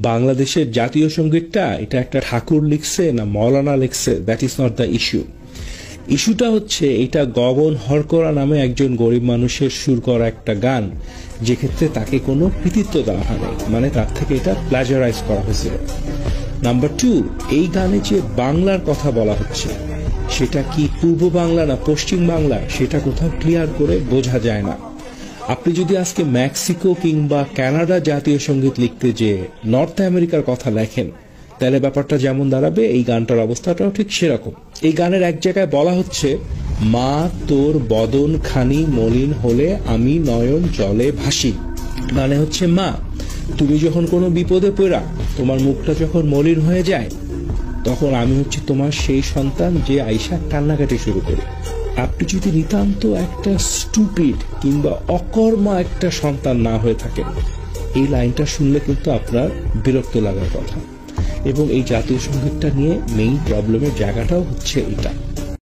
বাংলাদেশের জাতীয় সঙ্গীতটা এটা একটা ঠাকুর লিখছে না মৌলানা লিখছে, that is not the issue. ইস্যুটা হচ্ছে এটা গগন হরকরা নামে একজন গরিব মানুষের সুর করা একটা গান, যেক্ষেত্রে তাকে কোনো কৃতিত্ব দেওয়া হয়নি, মানে তার থেকে এটা প্লাজারাইজ করা হয়েছিল। নাম্বার 2, এই গানে যে বাংলার কথা বলা হচ্ছে সেটা কি পূর্ব বাংলা না পশ্চিম বাংলা সেটা কোথাও ক্লিয়ার করে বোঝা যায় না। আপনি যদি আজকে মেক্সিকো কিংবা কানাডা জাতীয় সঙ্গীত লিখতে যে নর্থ আমেরিকার কথা লেখেন, তাহলে ব্যাপারটা যেমন দাঁড়াবে এই গানটার অবস্থাটাও ঠিক সেরকম। এই গানের এক জায়গায় বলা হচ্ছে, মা তোর বদন খানি মলিন হলে আমি নয়ন জলে ভাসি। মানে হচ্ছে মা তুমি যখন কোনো বিপদে পড়া, তোমার মুখটা যখন মলিন হয়ে যায়, তখন আমি হচ্ছে তোমার সেই সন্তান যে আইসা কান্নাকাটি শুরু করে। আপনি যদি নিতান্ত একটা স্টুপিড কিংবা অকর্মা একটা সন্তান না হয়ে থাকেন, এই লাইনটা শুনলে কিন্তু আপনার বিরক্ত লাগার কথা। এবং এই জাতীয় সঙ্গীতটা নিয়ে মেইন প্রবলেমের জায়গাটাও হচ্ছে এটা।